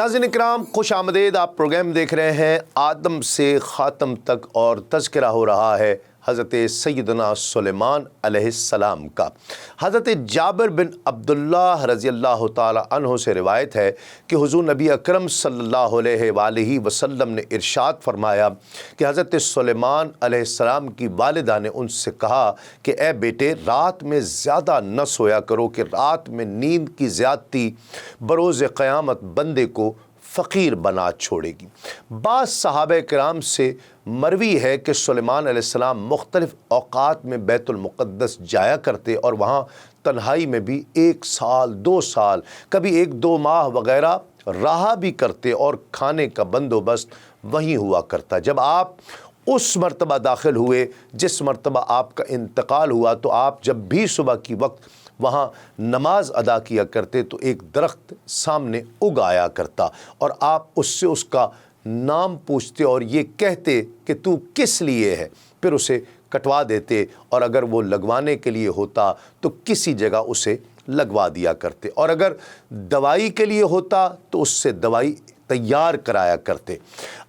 ناظرین اکرام، خوش آمدید۔ آپ پروگرام دیکھ رہے ہیں آدم سے خاتم تک، اور تذکرہ ہو رہا ہے حضرت سیدنا سلیمان علیہ السلام کا۔ حضرت جابر بن عبداللہ رضی اللہ تعالی عنہ سے روایت ہے کہ حضور نبی اکرم صلی اللہ علیہ وآلہ وسلم نے ارشاد فرمایا کہ حضرت سلیمان علیہ السلام کی والدہ نے ان سے کہا کہ اے بیٹے، رات میں زیادہ نہ سویا کرو کہ رات میں نیند کی زیادتی بروز قیامت بندے کو فقیر بنا چھوڑے گی۔ بعض صحابہ کرام سے مروی ہے کہ سلیمان علیہ السلام مختلف اوقات میں بیت المقدس جایا کرتے اور وہاں تنہائی میں بھی 1 سال 2 سال، کبھی 1-2 ماہ وغیرہ رہا بھی کرتے، اور کھانے کا بندوبست وہیں ہوا کرتا۔ جب آپ اس مرتبہ داخل ہوئے جس مرتبہ آپ کا انتقال ہوا، تو آپ جب بھی صبح کی وقت وہاں نماز ادا کیا کرتے تو ایک درخت سامنے اگ آیا کرتا، اور آپ اس سے اس کا نام پوچھتے اور یہ کہتے کہ تو کس لیے ہے، پھر اسے کٹوا دیتے، اور اگر وہ لگوانے کے لیے ہوتا تو کسی جگہ اسے لگوا دیا کرتے، اور اگر دوائی کے لیے ہوتا تو اس سے دوائی تیار کرایا کرتے۔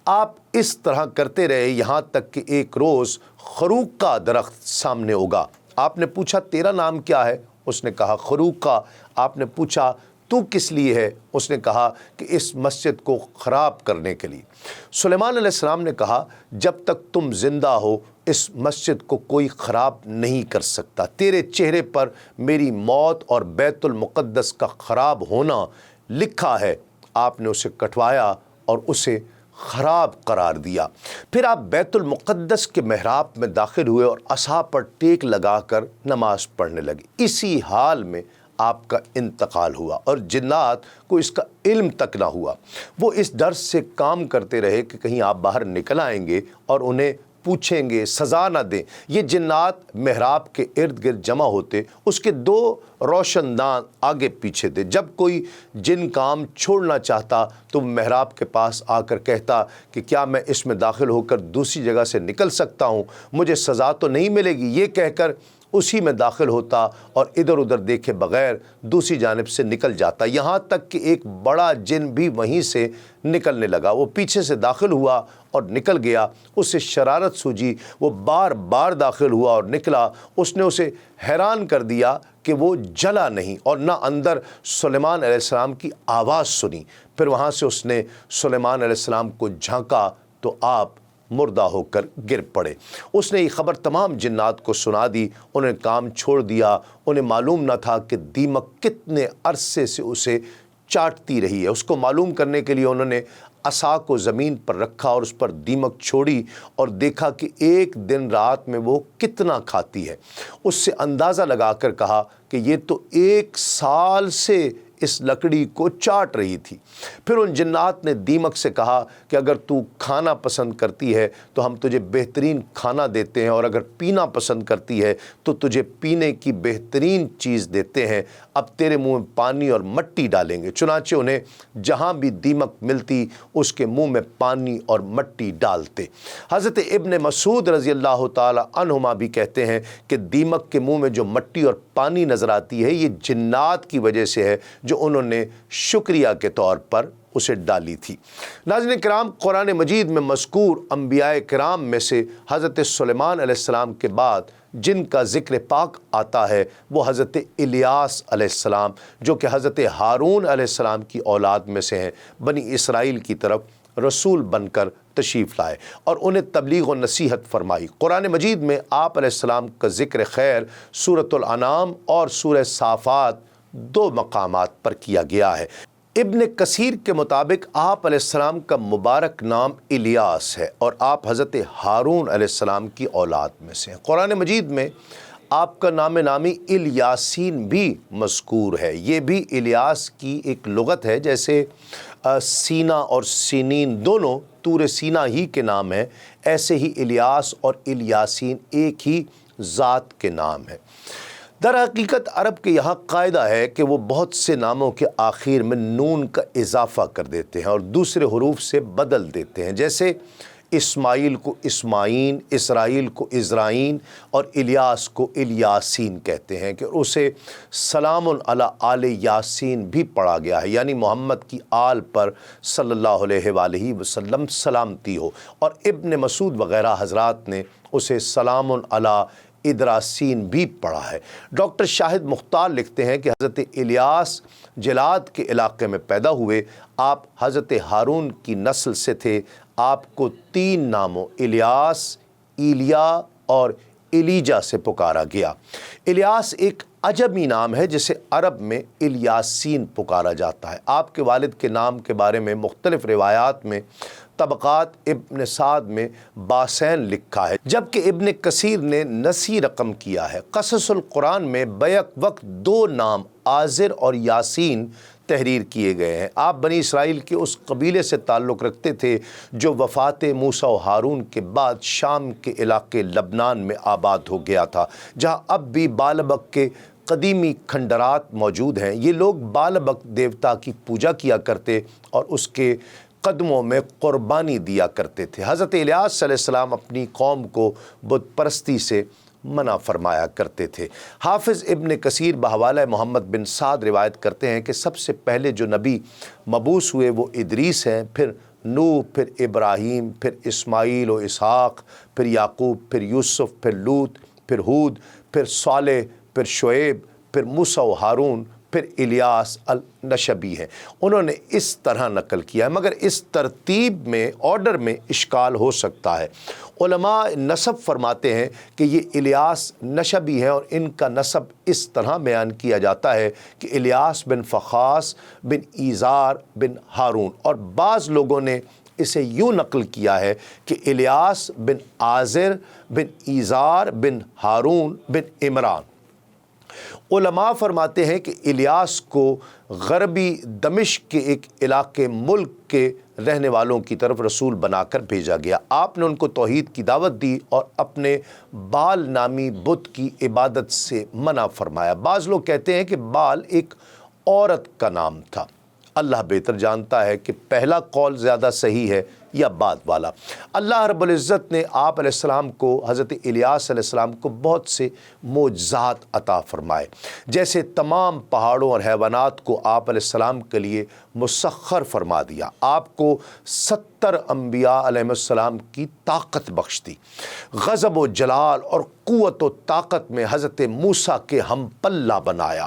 آپ اس طرح کرتے رہے یہاں تک کہ ایک روز خروق کا درخت سامنے اگا۔ آپ نے پوچھا تیرا نام کیا ہے؟ اس نے کہا خروق کا۔ آپ نے پوچھا تو کس لیے ہے؟ اس نے کہا کہ اس مسجد کو خراب کرنے کے لیے۔ سلیمان علیہ السلام نے کہا جب تک تم زندہ ہو اس مسجد کو کوئی خراب نہیں کر سکتا، تیرے چہرے پر میری موت اور بیت المقدس کا خراب ہونا لکھا ہے۔ آپ نے اسے کٹوایا اور اسے خراب قرار دیا۔ پھر آپ بیت المقدس کے محراب میں داخل ہوئے اور عصا پر ٹیک لگا کر نماز پڑھنے لگے۔ اسی حال میں آپ کا انتقال ہوا، اور جنات کو اس کا علم تک نہ ہوا۔ وہ اس ڈر سے کام کرتے رہے کہ کہیں آپ باہر نکل آئیں گے اور انہیں پوچھیں گے، سزا نہ دیں۔ یہ جنات محراب کے ارد گرد جمع ہوتے، اس کے 2 روشن دان آگے پیچھے تھے۔ جب کوئی جن کام چھوڑنا چاہتا تو محراب کے پاس آ کر کہتا کہ کیا میں اس میں داخل ہو کر دوسری جگہ سے نکل سکتا ہوں؟ مجھے سزا تو نہیں ملے گی۔ یہ کہہ کر اسی میں داخل ہوتا اور ادھر ادھر دیکھے بغیر دوسری جانب سے نکل جاتا، یہاں تک کہ ایک بڑا جن بھی وہیں سے نکلنے لگا۔ وہ پیچھے سے داخل ہوا اور نکل گیا، اسے شرارت سوجی، وہ بار بار داخل ہوا اور نکلا۔ اس نے اسے حیران کر دیا کہ وہ جلا نہیں، اور نہ اندر سلیمان علیہ السلام کی آواز سنی۔ پھر وہاں سے اس نے سلیمان علیہ السلام کو جھانکا تو آپ مردہ ہو کر گر پڑے۔ اس نے یہ خبر تمام جنات کو سنا دی، انہیں کام چھوڑ دیا۔ انہیں معلوم نہ تھا کہ دیمک کتنے عرصے سے اسے چاٹتی رہی ہے۔ اس کو معلوم کرنے کے لیے انہوں نے عصا کو زمین پر رکھا اور اس پر دیمک چھوڑی اور دیکھا کہ ایک دن رات میں وہ کتنا کھاتی ہے۔ اس سے اندازہ لگا کر کہا کہ یہ تو 1 سال سے اس لکڑی کو چاٹ رہی تھی۔ پھر ان جنات نے دیمک سے کہا کہ اگر تو کھانا پسند کرتی ہے تو ہم تجھے بہترین کھانا دیتے ہیں، اور اگر پینا پسند کرتی ہے تو تجھے پینے کی بہترین چیز دیتے ہیں۔ اب تیرے منہ میں پانی اور مٹی ڈالیں گے۔ چنانچہ انہیں جہاں بھی دیمک ملتی اس کے منہ میں پانی اور مٹی ڈالتے۔ حضرت ابن مسعود رضی اللہ تعالی عنہما بھی کہتے ہیں کہ دیمک کے منہ میں جو مٹی اور پانی نظر آتی ہے یہ جنات کی وجہ سے ہے جو انہوں نے شکریہ کے طور پر اسے ڈالی تھی۔ ناظرین کرام، قرآن مجید میں مذکور انبیاء کرام میں سے حضرت سلیمان علیہ السلام کے بعد جن کا ذکر پاک آتا ہے وہ حضرت الیاس علیہ السلام، جو کہ حضرت ہارون علیہ السلام کی اولاد میں سے ہیں، بنی اسرائیل کی طرف رسول بن کر تشریف لائے اور انہیں تبلیغ و نصیحت فرمائی۔ قرآن مجید میں آپ علیہ السلام کا ذکر خیر سورۃ الانعام اور سورہ صافات 2 مقامات پر کیا گیا ہے۔ ابن کثیر کے مطابق آپ علیہ السلام کا مبارک نام الیاس ہے، اور آپ حضرت ہارون علیہ السلام کی اولاد میں سے ہیں۔ قرآن مجید میں آپ کا نام نامی الیاسین بھی مذکور ہے۔ یہ بھی الیاس کی ایک لغت ہے، جیسے سینا اور سینین دونوں طور سینا ہی کے نام ہیں، ایسے ہی الیاس اور الیاسین ایک ہی ذات کے نام ہیں۔ در حقیقت عرب کے یہاں قاعدہ ہے کہ وہ بہت سے ناموں کے آخر میں نون کا اضافہ کر دیتے ہیں اور دوسرے حروف سے بدل دیتے ہیں، جیسے اسماعیل کو اسماعین، اسرائیل کو ازرائیل اور الیاس کو الیاسین کہتے ہیں کہ اسے سلام علی آل یاسین بھی پڑھا گیا ہے، یعنی محمد کی آل پر صلی اللہ علیہ وآلہ وسلم سلامتی ہو، اور ابن مسعود وغیرہ حضرات نے اسے سلام علی ادراسین بھی پڑھا ہے۔ ڈاکٹر شاہد مختار لکھتے ہیں کہ حضرت الیاس جلاد کے علاقے میں پیدا ہوئے، آپ حضرت ہارون کی نسل سے تھے، آپ کو 3 ناموں الیاس، ایلیا اور ایلیجا سے پکارا گیا۔ الیاس ایک عجمی نام ہے جسے عرب میں الیاسین پکارا جاتا ہے۔ آپ کے والد کے نام کے بارے میں مختلف روایات میں طبقات ابن سعد میں باسین لکھا ہے، جبکہ ابن کثیر نے نسی رقم کیا ہے۔ قصص القرآن میں بیک وقت 2 نام آزر اور یاسین تحریر کیے گئے ہیں۔ آپ بنی اسرائیل کے اس قبیلے سے تعلق رکھتے تھے جو وفات موسیٰ و ہارون کے بعد شام کے علاقے لبنان میں آباد ہو گیا تھا، جہاں اب بھی بالبک کے قدیمی کھنڈرات موجود ہیں۔ یہ لوگ بالبک دیوتا کی پوجا کیا کرتے اور اس کے قدموں میں قربانی دیا کرتے تھے۔ حضرت الیاس صلی اللہ علیہ وسلم اپنی قوم کو بت پرستی سے منع فرمایا کرتے تھے۔ حافظ ابن کثیر بحوالہ محمد بن سعد روایت کرتے ہیں کہ سب سے پہلے جو نبی مبعوث ہوئے وہ ادریس ہیں، پھر نوح، پھر ابراہیم، پھر اسماعیل و اسحاق، پھر یعقوب، پھر یوسف، پھر لوط، پھر ہود، پھر صالح، پھر شعیب، پھر موسیٰ و ہارون، پھر الیاس النشبی ہیں۔ انہوں نے اس طرح نقل کیا ہے، مگر اس ترتیب میں آرڈر میں اشکال ہو سکتا ہے۔ علماء نسب فرماتے ہیں کہ یہ الیاس نشبی ہیں، اور ان کا نسب اس طرح بیان کیا جاتا ہے کہ الیاس بن فخاس بن ایزار بن ہارون، اور بعض لوگوں نے اسے یوں نقل کیا ہے کہ الیاس بن آزر بن ایزار بن ہارون بن عمران۔ علماء فرماتے ہیں کہ الیاس کو غربی دمشق کے ایک علاقے ملک کے رہنے والوں کی طرف رسول بنا کر بھیجا گیا۔ آپ نے ان کو توحید کی دعوت دی اور اپنے بال نامی بت کی عبادت سے منع فرمایا۔ بعض لوگ کہتے ہیں کہ بال ایک عورت کا نام تھا۔ اللہ بہتر جانتا ہے کہ پہلا قول زیادہ صحیح ہے یا بعد والا۔ اللہ رب العزت نے آپ علیہ السلام کو، حضرت الیاس علیہ السلام کو بہت سے معجزات عطا فرمائے، جیسے تمام پہاڑوں اور حیوانات کو آپ علیہ السلام کے لیے مسخر فرما دیا، آپ کو 70 انبیاء علیہ السلام کی طاقت بخش دی، غضب و جلال اور قوت و طاقت میں حضرت موسیٰ کے ہم پلہ بنایا۔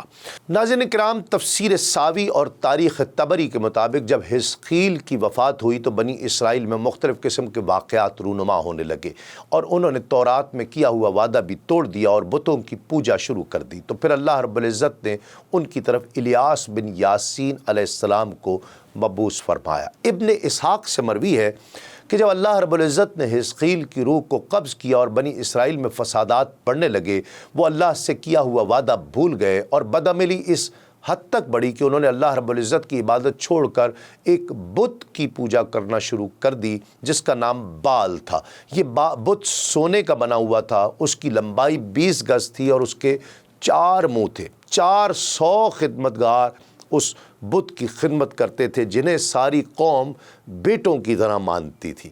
ناظرین کرام، تفسیر ساوی اور تاریخ طبری کے مطابق جب حزقیل کی وفات ہوئی تو بنی اسرائیل میں مختلف قسم کے واقعات رونما ہونے لگے، اور انہوں نے تورات میں کیا ہوا وعدہ بھی توڑ دیا اور بتوں کی پوجا شروع کر دی۔ تو پھر اللہ رب العزت نے ان کی طرف الیاس بن یاسین علیہ السلام کو مبعوث فرمایا۔ ابن اسحاق سے مروی ہے کہ جب اللہ رب العزت نے حزقیل کی روح کو قبض کیا اور بنی اسرائیل میں فسادات بڑھنے لگے، وہ اللہ سے کیا ہوا وعدہ بھول گئے، اور بدعملی اس حد تک بڑھی کہ انہوں نے اللہ رب العزت کی عبادت چھوڑ کر ایک بت کی پوجا کرنا شروع کر دی جس کا نام بال تھا۔ یہ بت سونے کا بنا ہوا تھا، اس کی لمبائی 20 گز تھی اور اس کے 4 منہ تھے۔ 400 خدمتگار اس بت کی خدمت کرتے تھے جنہیں ساری قوم بیٹوں کی طرح مانتی تھی۔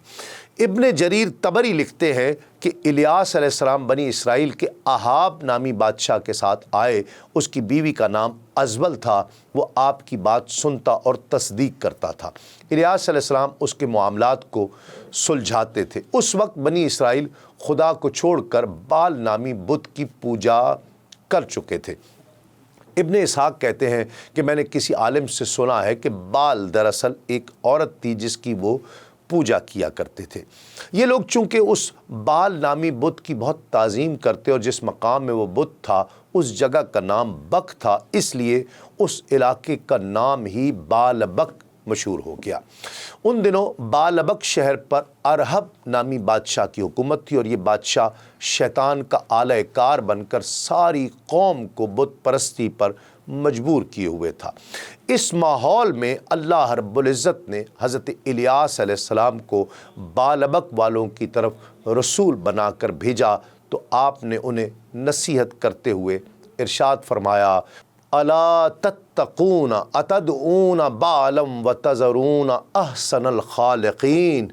ابن جریر طبری لکھتے ہیں کہ الیاس علیہ السلام بنی اسرائیل کے احاب نامی بادشاہ کے ساتھ آئے، اس کی بیوی کا نام ازبل تھا، وہ آپ کی بات سنتا اور تصدیق کرتا تھا۔ الیاس علیہ السلام اس کے معاملات کو سلجھاتے تھے۔ اس وقت بنی اسرائیل خدا کو چھوڑ کر بال نامی بت کی پوجا کر چکے تھے۔ ابن اسحاق کہتے ہیں کہ میں نے کسی عالم سے سنا ہے کہ بال دراصل ایک عورت تھی جس کی وہ پوجا کیا کرتے تھے۔ یہ لوگ چونکہ اس بال نامی بت کی بہت تعظیم کرتے اور جس مقام میں وہ بت تھا اس جگہ کا نام بک تھا، اس لیے اس علاقے کا نام ہی بالبک مشہور ہو گیا۔ ان دنوں بالبک شہر پر ارہب نامی بادشاہ کی حکومت تھی، اور یہ بادشاہ شیطان کا آلہ کار بن کر ساری قوم کو بت پرستی پر مجبور کیے ہوئے تھا۔ اس ماحول میں اللہ رب العزت نے حضرت الیاس علیہ السلام کو بالبک والوں کی طرف رسول بنا کر بھیجا، تو آپ نے انہیں نصیحت کرتے ہوئے ارشاد فرمایا، الا تتقون اتدعون بالا وتذرون احسن الخالقین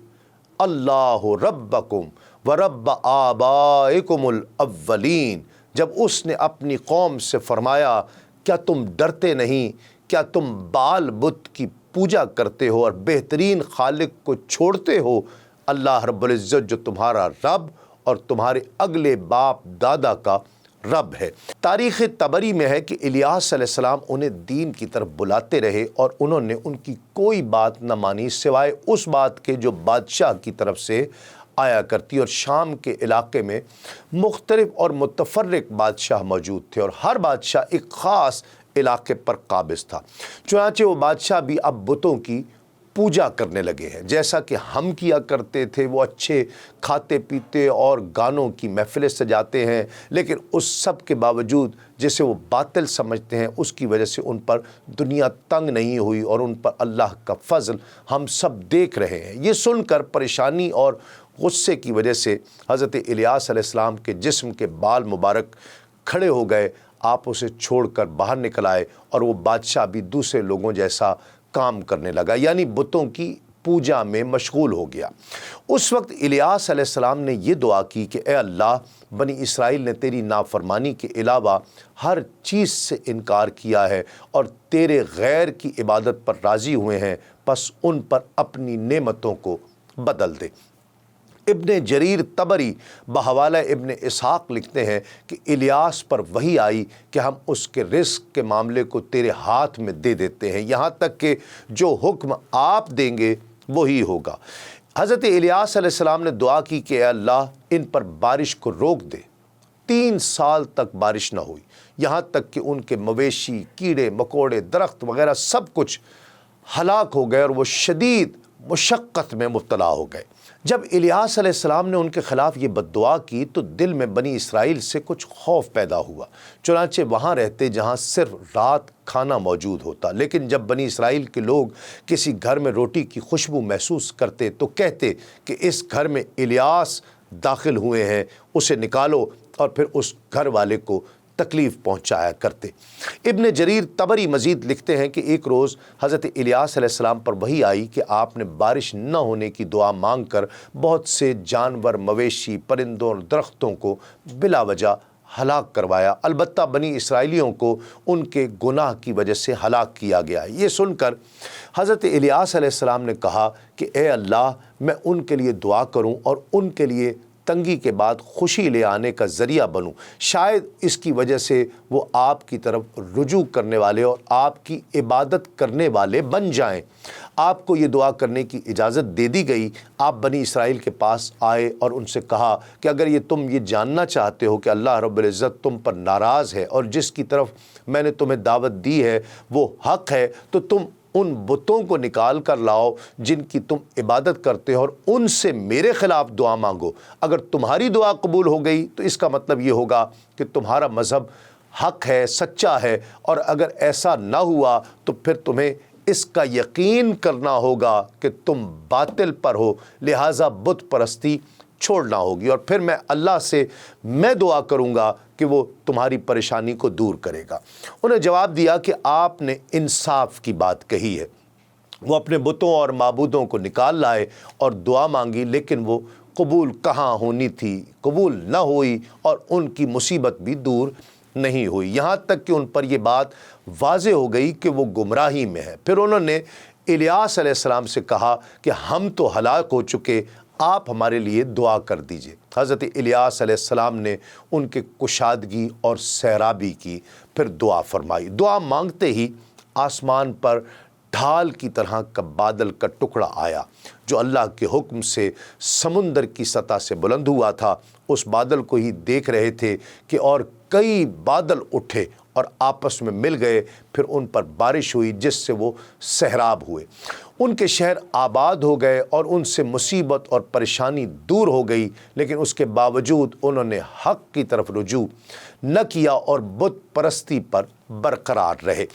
اللہ ربکم و رب آبائکم الاولین، جب اس نے اپنی قوم سے فرمایا کیا تم ڈرتے نہیں، کیا تم بال بت کی پوجا کرتے ہو اور بہترین خالق کو چھوڑتے ہو، اللہ رب العزت جو تمہارا رب اور تمہارے اگلے باپ دادا کا رب ہے۔ تاریخ طبری میں ہے کہ الیاس علیہ السلام انہیں دین کی طرف بلاتے رہے اور انہوں نے ان کی کوئی بات نہ مانی سوائے اس بات کے جو بادشاہ کی طرف سے آیا کرتی، اور شام کے علاقے میں مختلف اور متفرق بادشاہ موجود تھے اور ہر بادشاہ ایک خاص علاقے پر قابض تھا۔ چنانچہ وہ بادشاہ بھی اب بتوں کی پوجا کرنے لگے ہیں، جیسا کہ ہم کیا کرتے تھے۔ وہ اچھے کھاتے پیتے اور گانوں کی محفلیں سجاتے ہیں، لیکن اس سب کے باوجود جسے وہ باطل سمجھتے ہیں اس کی وجہ سے ان پر دنیا تنگ نہیں ہوئی اور ان پر اللہ کا فضل ہم سب دیکھ رہے ہیں۔ یہ سن کر پریشانی اور غصے کی وجہ سے حضرت الیاس علیہ السلام کے جسم کے بال مبارک کھڑے ہو گئے۔ آپ اسے چھوڑ کر باہر نکل آئے اور وہ بادشاہ بھی دوسرے لوگوں جیسا کام کرنے لگا، یعنی بتوں کی پوجا میں مشغول ہو گیا۔ اس وقت الیاس علیہ السلام نے یہ دعا کی کہ اے اللہ، بنی اسرائیل نے تیری نافرمانی کے علاوہ ہر چیز سے انکار کیا ہے اور تیرے غیر کی عبادت پر راضی ہوئے ہیں، پس ان پر اپنی نعمتوں کو بدل دے۔ ابن جریر طبری بحوالہ ابن اسحاق لکھتے ہیں کہ الیاس پر وحی آئی کہ ہم اس کے رزق کے معاملے کو تیرے ہاتھ میں دے دیتے ہیں، یہاں تک کہ جو حکم آپ دیں گے وہی ہوگا۔ حضرت الیاس علیہ السلام نے دعا کی کہ اے اللہ، ان پر بارش کو روک دے۔ 3 سال تک بارش نہ ہوئی، یہاں تک کہ ان کے مویشی، کیڑے مکوڑے، درخت وغیرہ سب کچھ ہلاک ہو گئے اور وہ شدید مشقت میں مبتلا ہو گئے۔ جب الیاس علیہ السلام نے ان کے خلاف یہ بد دعا کی تو دل میں بنی اسرائیل سے کچھ خوف پیدا ہوا، چنانچہ وہاں رہتے جہاں صرف رات کھانا موجود ہوتا۔ لیکن جب بنی اسرائیل کے لوگ کسی گھر میں روٹی کی خوشبو محسوس کرتے تو کہتے کہ اس گھر میں الیاس داخل ہوئے ہیں، اسے نکالو، اور پھر اس گھر والے کو تکلیف پہنچایا کرتے۔ ابن جریر طبری مزید لکھتے ہیں کہ ایک روز حضرت الیاس علیہ السلام پر وحی آئی کہ آپ نے بارش نہ ہونے کی دعا مانگ کر بہت سے جانور، مویشی، پرندوں اور درختوں کو بلا وجہ ہلاک کروایا، البتہ بنی اسرائیلیوں کو ان کے گناہ کی وجہ سے ہلاک کیا گیا۔ یہ سن کر حضرت الیاس علیہ السلام نے کہا کہ اے اللہ، میں ان کے لیے دعا کروں اور ان کے لیے تنگی کے بعد خوشی لے آنے کا ذریعہ بنوں، شاید اس کی وجہ سے وہ آپ کی طرف رجوع کرنے والے اور آپ کی عبادت کرنے والے بن جائیں۔ آپ کو یہ دعا کرنے کی اجازت دے دی گئی۔ آپ بنی اسرائیل کے پاس آئے اور ان سے کہا کہ اگر تم یہ جاننا چاہتے ہو کہ اللہ رب العزت تم پر ناراض ہے اور جس کی طرف میں نے تمہیں دعوت دی ہے وہ حق ہے، تو تم ان بتوں کو نکال کر لاؤ جن کی تم عبادت کرتے ہو اور ان سے میرے خلاف دعا مانگو۔ اگر تمہاری دعا قبول ہو گئی تو اس کا مطلب یہ ہوگا کہ تمہارا مذہب حق ہے، سچا ہے، اور اگر ایسا نہ ہوا تو پھر تمہیں اس کا یقین کرنا ہوگا کہ تم باطل پر ہو، لہٰذا بت پرستی چھوڑنا ہوگی، اور پھر میں اللہ سے دعا کروں گا کہ وہ تمہاری پریشانی کو دور کرے گا۔ انہیں جواب دیا کہ آپ نے انصاف کی بات کہی ہے۔ وہ اپنے بتوں اور معبودوں کو نکال لائے اور دعا مانگی، لیکن وہ قبول کہاں ہونی تھی، قبول نہ ہوئی اور ان کی مصیبت بھی دور نہیں ہوئی، یہاں تک کہ ان پر یہ بات واضح ہو گئی کہ وہ گمراہی میں ہے۔ پھر انہوں نے الیاس علیہ السلام سے کہا کہ ہم تو ہلاک ہو چکے، آپ ہمارے لیے دعا کر دیجئے۔ حضرت الیاس علیہ السلام نے ان کے کشادگی اور سیرابی کی، پھر دعا فرمائی۔ دعا مانگتے ہی آسمان پر ڈھال کی طرح کا بادل کا ٹکڑا آیا جو اللہ کے حکم سے سمندر کی سطح سے بلند ہوا تھا۔ اس بادل کو ہی دیکھ رہے تھے کہ اور کئی بادل اٹھے اور آپس میں مل گئے، پھر ان پر بارش ہوئی جس سے وہ سیراب ہوئے۔ ان کے شہر آباد ہو گئے اور ان سے مصیبت اور پریشانی دور ہو گئی، لیکن اس کے باوجود انہوں نے حق کی طرف رجوع نہ کیا اور بت پرستی پر برقرار رہے۔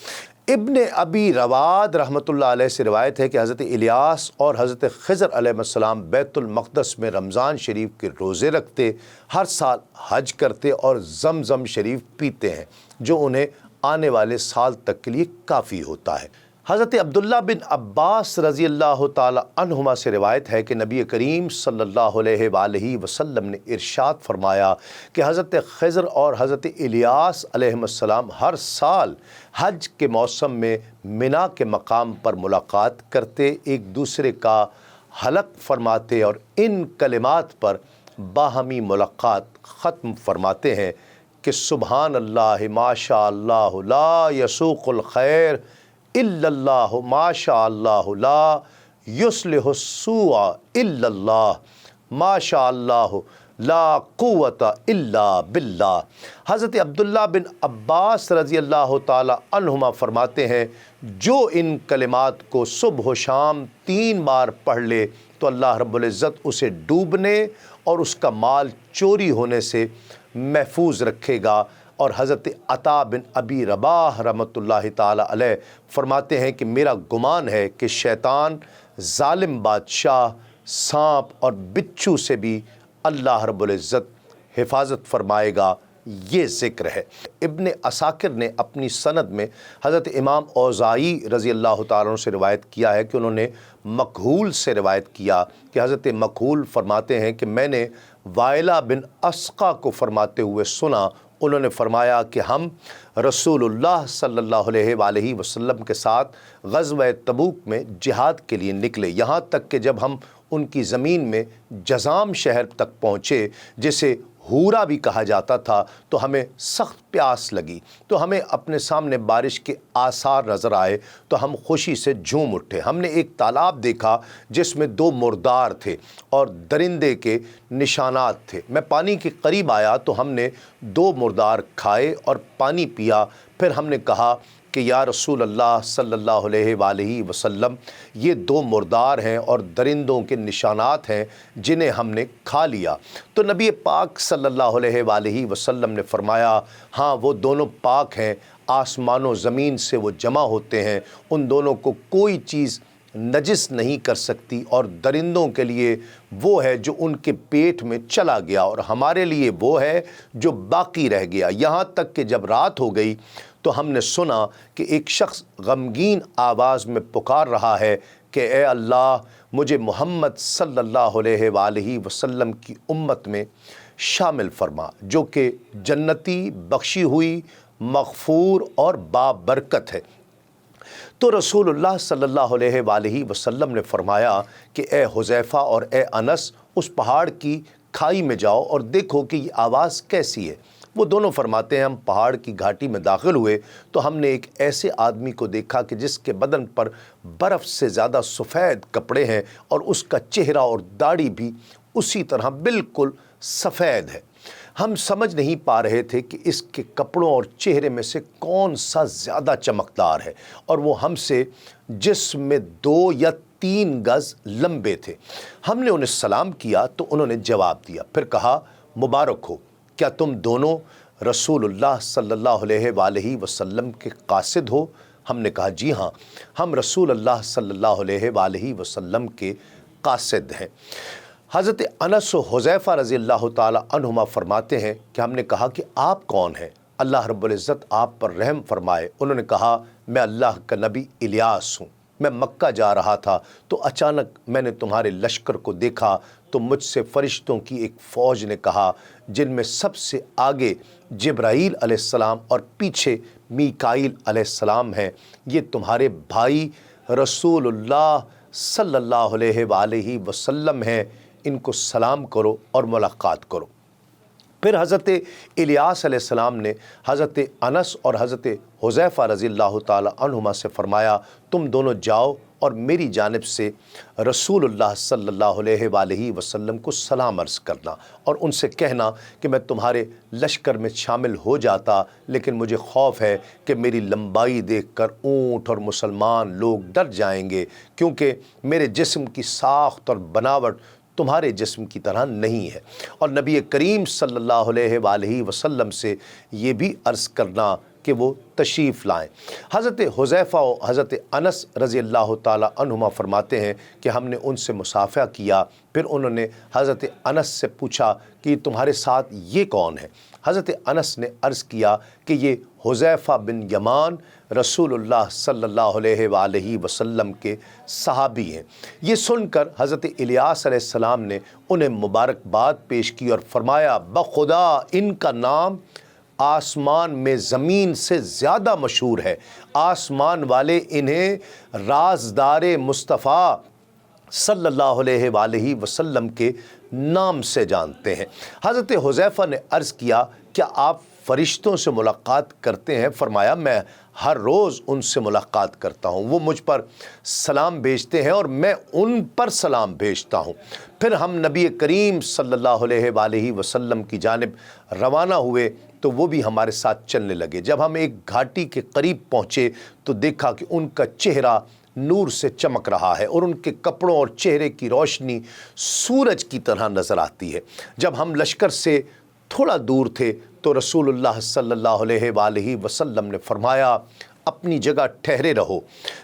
ابن ابی رواد رحمۃ اللہ علیہ سے روایت ہے کہ حضرت الیاس اور حضرت خضر علیہ السلام بیت المقدس میں رمضان شریف کے روزے رکھتے، ہر سال حج کرتے اور زمزم شریف پیتے ہیں جو انہیں آنے والے سال تک کے لیے کافی ہوتا ہے۔ حضرت عبداللہ بن عباس رضی اللہ تعالی عنہما سے روایت ہے کہ نبی کریم صلی اللہ علیہ وآلہ وسلم نے ارشاد فرمایا کہ حضرت خضر اور حضرت الیاس علیہ السلام ہر سال حج کے موسم میں منا کے مقام پر ملاقات کرتے، ایک دوسرے کا حلق فرماتے اور ان کلمات پر باہمی ملاقات ختم فرماتے ہیں کہ سبحان اللہ ما شاء اللہ لا یسوق الخیر الا اللہ ما شاء اللہ لا یصلح السوء الا اللہ ما شاء اللہ لا قوت الا باللہ۔ حضرت عبداللہ بن عباس رضی اللہ تعالی عنہما فرماتے ہیں جو ان کلمات کو صبح و شام 3 بار پڑھ لے تو اللہ رب العزت اسے ڈوبنے اور اس کا مال چوری ہونے سے محفوظ رکھے گا۔ اور حضرت عطا بن ابی رباح رحمۃ اللہ تعالی علیہ فرماتے ہیں کہ میرا گمان ہے کہ شیطان، ظالم بادشاہ، سانپ اور بچھو سے بھی اللہ رب العزت حفاظت فرمائے گا، یہ ذکر ہے۔ ابن عساکر نے اپنی سند میں حضرت امام اوزاعی رضی اللہ تعالیٰ عنہ سے روایت کیا ہے کہ انہوں نے مکحول سے روایت کیا کہ حضرت مکحول فرماتے ہیں کہ میں نے وائلہ بن اسقا کو فرماتے ہوئے سنا، انہوں نے فرمایا کہ ہم رسول اللہ صلی اللہ علیہ وآلہ وسلم کے ساتھ غزوہ تبوک میں جہاد کے لیے نکلے، یہاں تک کہ جب ہم ان کی زمین میں جزام شہر تک پہنچے جسے ہورا بھی کہا جاتا تھا تو ہمیں سخت پیاس لگی، تو ہمیں اپنے سامنے بارش کے آثار نظر آئے تو ہم خوشی سے جھوم اٹھے۔ ہم نے ایک تالاب دیکھا جس میں 2 مردار تھے اور درندے کے نشانات تھے۔ میں پانی کے قریب آیا تو ہم نے 2 مردار کھائے اور پانی پیا، پھر ہم نے کہا کہ یا رسول اللہ صلی اللہ علیہ وآلہ وسلم یہ 2 مردار ہیں اور درندوں کے نشانات ہیں جنہیں ہم نے کھا لیا۔ تو نبی پاک صلی اللہ علیہ وآلہ وسلم نے فرمایا ہاں وہ دونوں پاک ہیں، آسمان و زمین سے وہ جمع ہوتے ہیں، ان دونوں کو کوئی چیز نجس نہیں کر سکتی، اور درندوں کے لیے وہ ہے جو ان کے پیٹ میں چلا گیا اور ہمارے لیے وہ ہے جو باقی رہ گیا۔ یہاں تک کہ جب رات ہو گئی تو ہم نے سنا کہ ایک شخص غمگین آواز میں پکار رہا ہے کہ اے اللہ مجھے محمد صلی اللہ علیہ وآلہ وسلم کی امت میں شامل فرما جو کہ جنتی، بخشی ہوئی، مغفور اور بابرکت ہے۔ تو رسول اللہ صلی اللہ علیہ وآلہ وسلم نے فرمایا کہ اے حذیفہ اور اے انس اس پہاڑ کی کھائی میں جاؤ اور دیکھو کہ یہ آواز کیسی ہے۔ وہ دونوں فرماتے ہیں ہم پہاڑ کی گھاٹی میں داخل ہوئے تو ہم نے ایک ایسے آدمی کو دیکھا کہ جس کے بدن پر برف سے زیادہ سفید کپڑے ہیں اور اس کا چہرہ اور داڑھی بھی اسی طرح بالکل سفید ہے۔ ہم سمجھ نہیں پا رہے تھے کہ اس کے کپڑوں اور چہرے میں سے کون سا زیادہ چمکدار ہے، اور وہ ہم سے جسم میں 2 یا 3 گز لمبے تھے۔ ہم نے انہیں سلام کیا تو انہوں نے جواب دیا، پھر کہا مبارک ہو، کیا تم دونوں رسول اللہ صلی اللہ علیہ وآلہ وسلم کے قاصد ہو؟ ہم نے کہا جی ہاں، ہم رسول اللہ صلی اللہ علیہ وآلہ وسلم کے قاصد ہیں۔ حضرت انس و حذیفہ رضی اللہ تعالی عنہما فرماتے ہیں کہ ہم نے کہا کہ آپ کون ہیں؟ اللہ رب العزت آپ پر رحم فرمائے۔ انہوں نے کہا میں اللہ کا نبی الیاس ہوں، میں مکہ جا رہا تھا تو اچانک میں نے تمہارے لشکر کو دیکھا تو مجھ سے فرشتوں کی ایک فوج نے کہا جن میں سب سے آگے جبرائیل علیہ السلام اور پیچھے میکائیل علیہ السلام ہیں، یہ تمہارے بھائی رسول اللہ صلی اللہ علیہ وآلہ وسلم ہیں، ان کو سلام کرو اور ملاقات کرو۔ پھر حضرت الیاس علیہ السلام نے حضرت انس اور حضرت حذیفہ رضی اللہ تعالی عنہما سے فرمایا تم دونوں جاؤ اور میری جانب سے رسول اللہ صلی اللہ علیہ وآلہ وسلم کو سلام عرض کرنا اور ان سے کہنا کہ میں تمہارے لشکر میں شامل ہو جاتا، لیکن مجھے خوف ہے کہ میری لمبائی دیکھ کر اونٹ اور مسلمان لوگ ڈر جائیں گے، کیونکہ میرے جسم کی ساخت اور بناوٹ تمہارے جسم کی طرح نہیں ہے، اور نبی کریم صلی اللہ علیہ وآلہ وسلم سے یہ بھی عرض کرنا کہ وہ تشریف لائیں۔ حضرت حذیفہ و حضرت انس رضی اللہ تعالیٰ عنہما فرماتے ہیں کہ ہم نے ان سے مصافحہ کیا، پھر انہوں نے حضرت انس سے پوچھا کہ تمہارے ساتھ یہ کون ہے؟ حضرت انس نے عرض کیا کہ یہ حذیفہ بن یمان رسول اللہ صلی اللہ علیہ وآلہ وسلم کے صحابی ہیں۔ یہ سن کر حضرت الیاس علیہ السلام نے انہیں مبارکباد پیش کی اور فرمایا بخدا ان کا نام آسمان میں زمین سے زیادہ مشہور ہے، آسمان والے انہیں رازدار مصطفیٰ صلی اللہ علیہ وآلہ وسلم کے نام سے جانتے ہیں۔ حضرت حذیفہ نے عرض کیا کیا آپ فرشتوں سے ملاقات کرتے ہیں؟ فرمایا میں ہر روز ان سے ملاقات کرتا ہوں، وہ مجھ پر سلام بھیجتے ہیں اور میں ان پر سلام بھیجتا ہوں۔ پھر ہم نبی کریم صلی اللہ علیہ وآلہ وسلم کی جانب روانہ ہوئے تو وہ بھی ہمارے ساتھ چلنے لگے۔ جب ہم ایک گھاٹی کے قریب پہنچے تو دیکھا کہ ان کا چہرہ نور سے چمک رہا ہے اور ان کے کپڑوں اور چہرے کی روشنی سورج کی طرح نظر آتی ہے۔ جب ہم لشکر سے تھوڑا دور تھے تو رسول اللہ صلی اللہ علیہ وآلہ وسلم نے فرمایا اپنی جگہ ٹھہرے رہو۔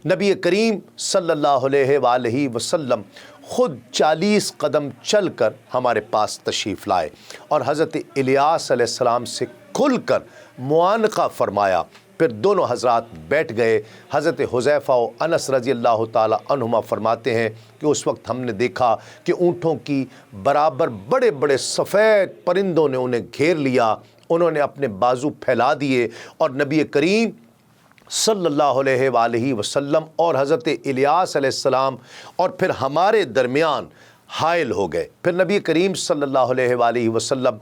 نبی کریم صلی اللہ علیہ وآلہ وسلم خود 40 قدم چل کر ہمارے پاس تشریف لائے اور حضرت الیاس علیہ السلام سے کھل کر معانقہ فرمایا۔ پھر دونوں حضرات بیٹھ گئے۔ حضرت حذیفہ و انس رضی اللہ تعالی عنہما فرماتے ہیں کہ اس وقت ہم نے دیکھا کہ اونٹوں کی برابر بڑے بڑے سفید پرندوں نے انہیں گھیر لیا، انہوں نے اپنے بازو پھیلا دیے اور نبی کریم صلی اللہ علیہ وآلہ وسلم اور حضرت الیاس علیہ السلام اور پھر ہمارے درمیان حائل ہو گئے۔ پھر نبی کریم صلی اللہ علیہ وآلہ وسلم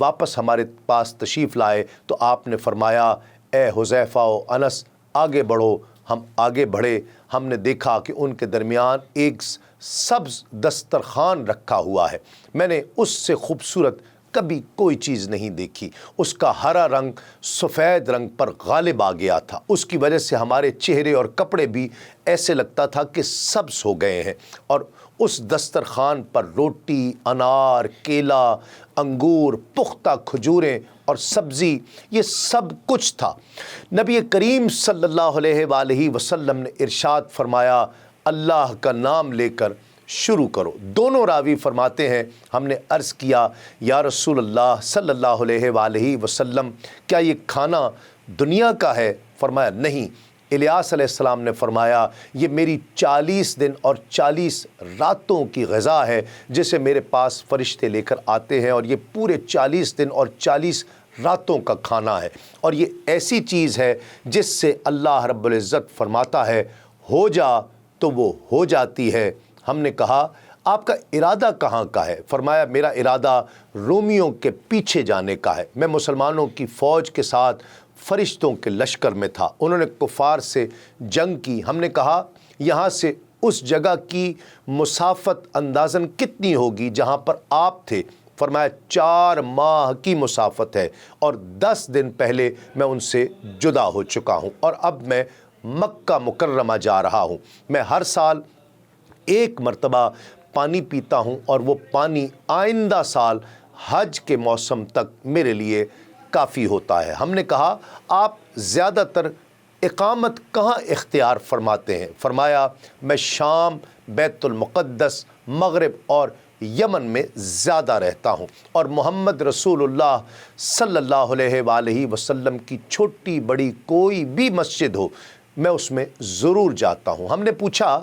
واپس ہمارے پاس تشریف لائے تو آپ نے فرمایا اے حذیفہ و انس آگے بڑھو۔ ہم آگے بڑھے، ہم نے دیکھا کہ ان کے درمیان ایک سبز دسترخوان رکھا ہوا ہے، میں نے اس سے خوبصورت کبھی کوئی چیز نہیں دیکھی۔ اس کا ہرا رنگ سفید رنگ پر غالب آ گیا تھا، اس کی وجہ سے ہمارے چہرے اور کپڑے بھی ایسے لگتا تھا کہ سبز ہو گئے ہیں، اور اس دسترخوان پر روٹی، انار، کیلا، انگور، پختہ کھجوریں اور سبزی، یہ سب کچھ تھا۔ نبی کریم صلی اللہ علیہ وآلہ وسلم نے ارشاد فرمایا اللہ کا نام لے کر شروع کرو۔ دونوں راوی فرماتے ہیں ہم نے عرض کیا یا رسول اللہ صلی اللہ علیہ وآلہ وسلم کیا یہ کھانا دنیا کا ہے؟ فرمایا نہیں۔ الیاس علیہ السلام نے فرمایا یہ میری 40 دن اور 40 راتوں کی غذا ہے جسے میرے پاس فرشتے لے کر آتے ہیں، اور یہ پورے 40 دن اور 40 راتوں کا کھانا ہے، اور یہ ایسی چیز ہے جس سے اللہ رب العزت فرماتا ہے ہو جا تو وہ ہو جاتی ہے۔ ہم نے کہا آپ کا ارادہ کہاں کا ہے؟ فرمایا میرا ارادہ رومیوں کے پیچھے جانے کا ہے۔ میں مسلمانوں کی فوج کے ساتھ فرشتوں کے لشکر میں تھا، انہوں نے کفار سے جنگ کی۔ ہم نے کہا یہاں سے اس جگہ کی مسافت اندازاً کتنی ہوگی جہاں پر آپ تھے؟ فرمایا 4 ماہ کی مسافت ہے، اور 10 دن پہلے میں ان سے جدا ہو چکا ہوں، اور اب میں مکہ مکرمہ جا رہا ہوں۔ میں ہر سال 1 مرتبہ پانی پیتا ہوں، اور وہ پانی آئندہ سال حج کے موسم تک میرے لیے کافی ہوتا ہے۔ ہم نے کہا آپ زیادہ تر اقامت کہاں اختیار فرماتے ہیں؟ فرمایا میں شام، بیت المقدس، مغرب اور یمن میں زیادہ رہتا ہوں، اور محمد رسول اللہ صلی اللہ علیہ وآلہ وسلم کی چھوٹی بڑی کوئی بھی مسجد ہو میں اس میں ضرور جاتا ہوں۔ ہم نے پوچھا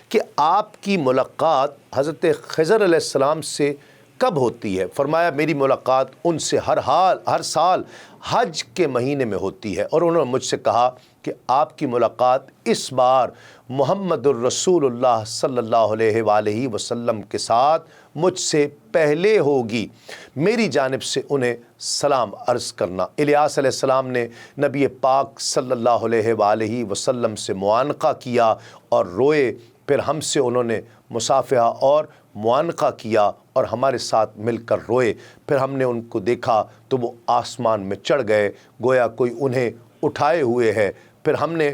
کہ آپ کی ملاقات حضرت خضر علیہ السلام سے کب ہوتی ہے؟ فرمایا میری ملاقات ان سے ہر سال حج کے مہینے میں ہوتی ہے، اور انہوں نے مجھ سے کہا کہ آپ کی ملاقات اس بار محمد الرسول اللہ صلی اللہ علیہ وآلہ وسلم کے ساتھ مجھ سے پہلے ہوگی، میری جانب سے انہیں سلام عرض کرنا۔ الیاس علیہ السلام نے نبی پاک صلی اللہ علیہ وآلہ وسلم سے معانقہ کیا اور روئے، پھر ہم سے انہوں نے مصافحہ اور معانقہ کیا اور ہمارے ساتھ مل کر روئے۔ پھر ہم نے ان کو دیکھا تو وہ آسمان میں چڑھ گئے، گویا کوئی انہیں اٹھائے ہوئے ہے۔ پھر ہم نے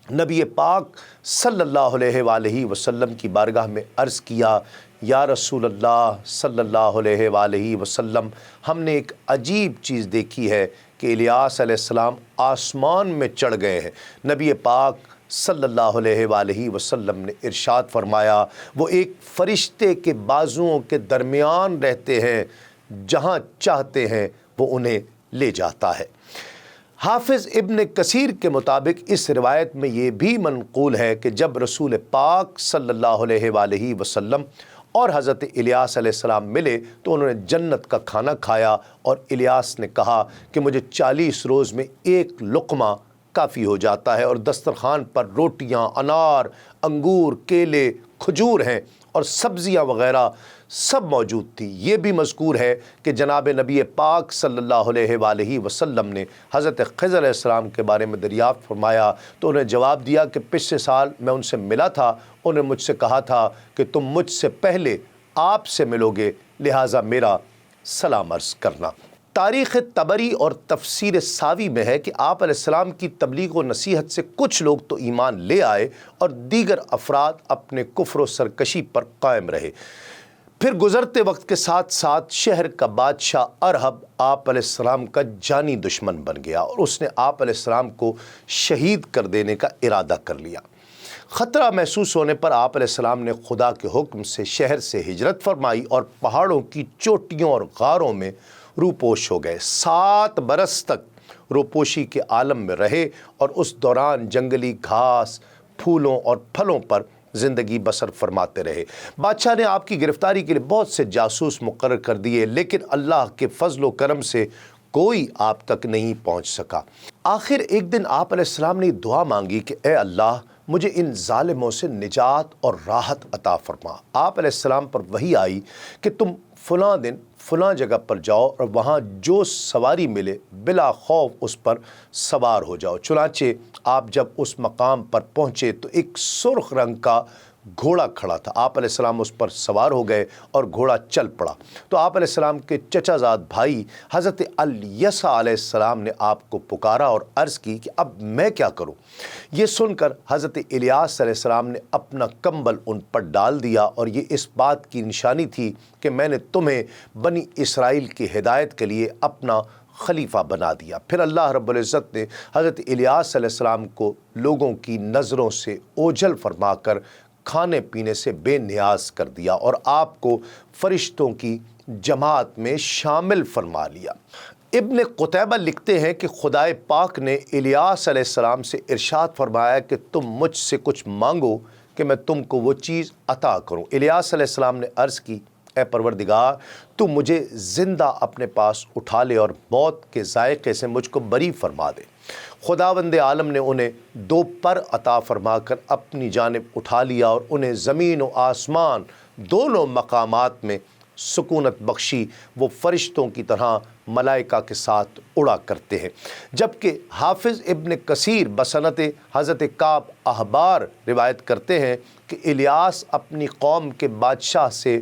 نبی پاک صلی اللہ علیہ وآلہ وسلم کی بارگاہ میں عرض کیا یا رسول اللہ صلی اللہ علیہ وآلہ وسلم ہم نے ایک عجیب چیز دیکھی ہے کہ کہ الیاس علیہ السلام آسمان میں چڑھ گئے ہیں۔ نبی پاک صلی اللہ علیہ وآلہ وسلم نے ارشاد فرمایا وہ ایک فرشتے کے بازوؤں کے درمیان رہتے ہیں، جہاں چاہتے ہیں وہ انہیں لے جاتا ہے۔ حافظ ابن کثیر کے مطابق اس روایت میں یہ بھی منقول ہے کہ جب رسول پاک صلی اللہ علیہ وآلہ وسلم اور حضرت الیاس علیہ السلام ملے تو انہوں نے جنت کا کھانا کھایا، اور الیاس نے کہا کہ مجھے 40 روز میں ایک لقمہ کافی ہو جاتا ہے، اور دسترخوان پر روٹیاں، انار، انگور، کیلے، کھجور ہیں اور سبزیاں وغیرہ سب موجود تھی۔ یہ بھی مذکور ہے کہ جناب نبی پاک صلی اللہ علیہ وآلہ وسلم نے حضرت خضر علیہ السلام کے بارے میں دریافت فرمایا تو انہیں جواب دیا کہ پچھلے سال میں ان سے ملا تھا، انہوں نے مجھ سے کہا تھا کہ تم مجھ سے پہلے آپ سے ملو گے، لہٰذا میرا سلام عرض کرنا۔ تاریخ طبری اور تفسیر ساوی میں ہے کہ آپ علیہ السلام کی تبلیغ و نصیحت سے کچھ لوگ تو ایمان لے آئے اور دیگر افراد اپنے کفر و سرکشی پر قائم رہے۔ پھر گزرتے وقت کے ساتھ ساتھ شہر کا بادشاہ ارہب آپ علیہ السلام کا جانی دشمن بن گیا، اور اس نے آپ علیہ السلام کو شہید کر دینے کا ارادہ کر لیا۔ خطرہ محسوس ہونے پر آپ علیہ السلام نے خدا کے حکم سے شہر سے ہجرت فرمائی اور پہاڑوں کی چوٹیوں اور غاروں میں روپوش ہو گئے۔ 7 برس تک روپوشی کے عالم میں رہے، اور اس دوران جنگلی گھاس، پھولوں اور پھلوں پر زندگی بسر فرماتے رہے۔ بادشاہ نے آپ کی گرفتاری کے لیے بہت سے جاسوس مقرر کر دیے، لیکن اللہ کے فضل و کرم سے کوئی آپ تک نہیں پہنچ سکا۔ آخر ایک دن آپ علیہ السلام نے دعا مانگی کہ اے اللہ، مجھے ان ظالموں سے نجات اور راحت عطا فرما۔ آپ علیہ السلام پر وحی آئی کہ تم فلاں دن فلاں جگہ پر جاؤ اور وہاں جو سواری ملے بلا خوف اس پر سوار ہو جاؤ۔ چنانچہ آپ جب اس مقام پر پہنچے تو ایک سرخ رنگ کا گھوڑا کھڑا تھا۔ آپ علیہ السلام اس پر سوار ہو گئے اور گھوڑا چل پڑا۔ تو آپ علیہ السلام کے چچا زاد بھائی حضرت الیسع علیہ السلام نے آپ کو پکارا اور عرض کی کہ اب میں کیا کروں؟ یہ سن کر حضرت الیاس علیہ السلام نے اپنا کمبل ان پر ڈال دیا، اور یہ اس بات کی نشانی تھی کہ میں نے تمہیں بنی اسرائیل کی ہدایت کے لیے اپنا خلیفہ بنا دیا۔ پھر اللہ رب العزت نے حضرت الیاس علیہ السلام کو لوگوں کی نظروں سے اوجھل فرما کر کھانے پینے سے بے نیاز کر دیا، اور آپ کو فرشتوں کی جماعت میں شامل فرما لیا۔ ابن قتیبہ لکھتے ہیں کہ خدائے پاک نے الیاس علیہ السلام سے ارشاد فرمایا کہ تم مجھ سے کچھ مانگو کہ میں تم کو وہ چیز عطا کروں۔ الیاس علیہ السلام نے عرض کی اے پروردگار، تو مجھے زندہ اپنے پاس اٹھا لے اور موت کے ذائقے سے مجھ کو بری فرما دے۔ خداوند عالم نے انہیں 2 پر عطا فرما کر اپنی جانب اٹھا لیا، اور انہیں زمین و آسمان دونوں مقامات میں سکونت بخشی۔ وہ فرشتوں کی طرح ملائکہ کے ساتھ اڑا کرتے ہیں۔ جبکہ حافظ ابن کثیر بسنت حضرت کعب احبار روایت کرتے ہیں کہ الیاس اپنی قوم کے بادشاہ سے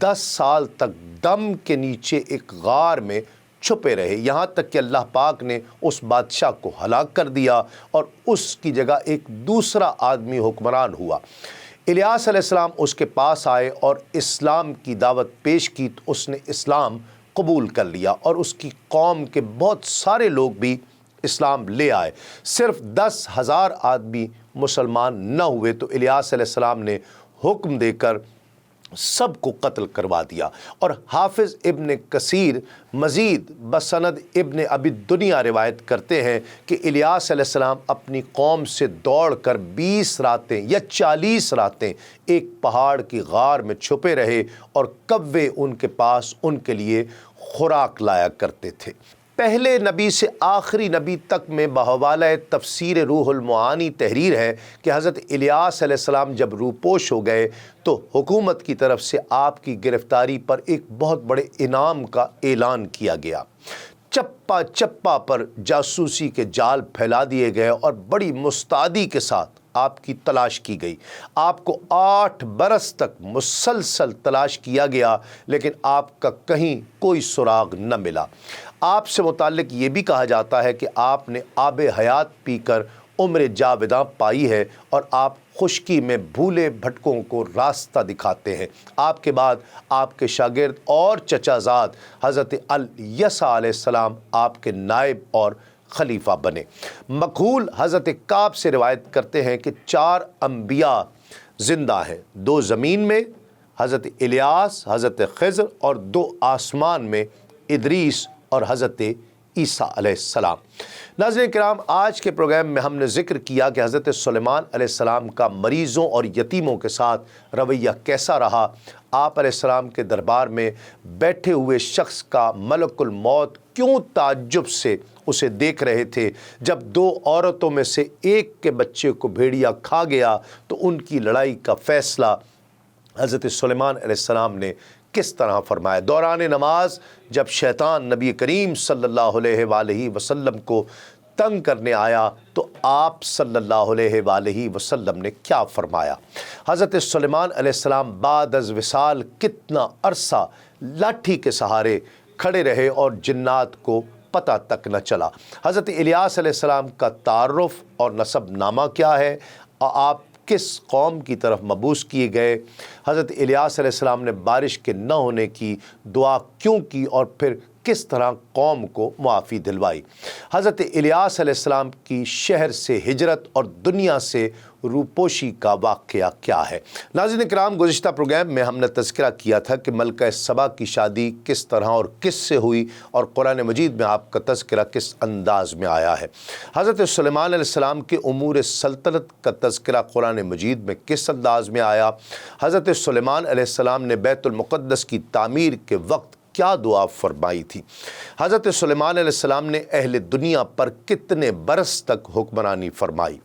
10 سال تک دم کے نیچے ایک غار میں چھپے رہے، یہاں تک کہ اللہ پاک نے اس بادشاہ کو ہلاک کر دیا اور اس کی جگہ ایک دوسرا آدمی حکمران ہوا۔ الیاس علیہ السلام اس کے پاس آئے اور اسلام کی دعوت پیش کی تو اس نے اسلام قبول کر لیا، اور اس کی قوم کے بہت سارے لوگ بھی اسلام لے آئے۔ صرف 10,000 آدمی مسلمان نہ ہوئے تو الیاس علیہ السلام نے حکم دے کر سب کو قتل کروا دیا۔ اور حافظ ابن کثیر مزید بسند ابن ابی دنیا روایت کرتے ہیں کہ الیاس علیہ السلام اپنی قوم سے دوڑ کر 20 راتیں یا 40 راتیں ایک پہاڑ کی غار میں چھپے رہے، اور کوے ان کے پاس ان کے لیے خوراک لایا کرتے تھے۔ پہلے نبی سے آخری نبی تک میں بحوالہ تفسیر روح المعانی تحریر ہے کہ حضرت الیاس علیہ السلام جب روپوش ہو گئے تو حکومت کی طرف سے آپ کی گرفتاری پر ایک بہت بڑے انعام کا اعلان کیا گیا۔ چپا چپا پر جاسوسی کے جال پھیلا دیے گئے اور بڑی مستعدی کے ساتھ آپ کی تلاش کی گئی۔ آپ کو 8 برس تک مسلسل تلاش کیا گیا، لیکن آپ کا کہیں کوئی سراغ نہ ملا۔ آپ سے متعلق یہ بھی کہا جاتا ہے کہ آپ نے آب حیات پی کر عمر جاوداں پائی ہے اور آپ خشکی میں بھولے بھٹکوں کو راستہ دکھاتے ہیں۔ آپ کے بعد آپ کے شاگرد اور چچا زاد حضرت الیسع علیہ السلام آپ کے نائب اور خلیفہ بنے۔ مکحول حضرت کعب سے روایت کرتے ہیں کہ 4 انبیاء زندہ ہیں، 2 زمین میں حضرت الیاس، حضرت خضر، اور 2 آسمان میں ادریس اور حضرت عیسیٰ علیہ السلام۔ ناظرین کرام، آج کے پروگرام میں ہم نے ذکر کیا کہ حضرت سلیمان علیہ السلام کا مریضوں اور یتیموں کے ساتھ رویہ کیسا رہا۔ آپ علیہ السلام کے دربار میں بیٹھے ہوئے شخص کا ملک الموت کیوں تعجب سے اسے دیکھ رہے تھے۔ جب 2 عورتوں میں سے ایک کے بچے کو بھیڑیا کھا گیا تو ان کی لڑائی کا فیصلہ حضرت سلیمان علیہ السلام نے کس طرح فرمایا۔ دوران نماز جب شیطان نبی کریم صلی اللہ علیہ وآلہ وسلم کو تنگ کرنے آیا تو آپ صلی اللہ علیہ وآلہ وسلم نے کیا فرمایا۔ حضرت سلیمان علیہ السلام بعد از وصال کتنا عرصہ لاٹھی کے سہارے کھڑے رہے اور جنات کو پتہ تک نہ چلا۔ حضرت الیاس علیہ السلام کا تعارف اور نسب نامہ کیا ہے، آپ کس قوم کی طرف مبعوث کیے گئے، حضرت الیاس علیہ السلام نے بارش کے نہ ہونے کی دعا کیوں کی اور پھر کس طرح قوم کو معافی دلوائی، حضرت الیاس علیہ السلام کی شہر سے ہجرت اور دنیا سے روپوشی کا واقعہ کیا ہے۔ ناظرین کرام، گزشتہ پروگرام میں ہم نے تذکرہ کیا تھا کہ ملکہ سبا کی شادی کس طرح اور کس سے ہوئی اور قرآن مجید میں آپ کا تذکرہ کس انداز میں آیا ہے۔ حضرت سلیمان علیہ السلام کے امور سلطنت کا تذکرہ قرآن مجید میں کس انداز میں آیا۔ حضرت سلیمان علیہ السلام نے بیت المقدس کی تعمیر کے وقت کیا دعا فرمائی تھی۔ حضرت سلیمان علیہ السلام نے اہل دنیا پر کتنے برس تک حکمرانی فرمائی۔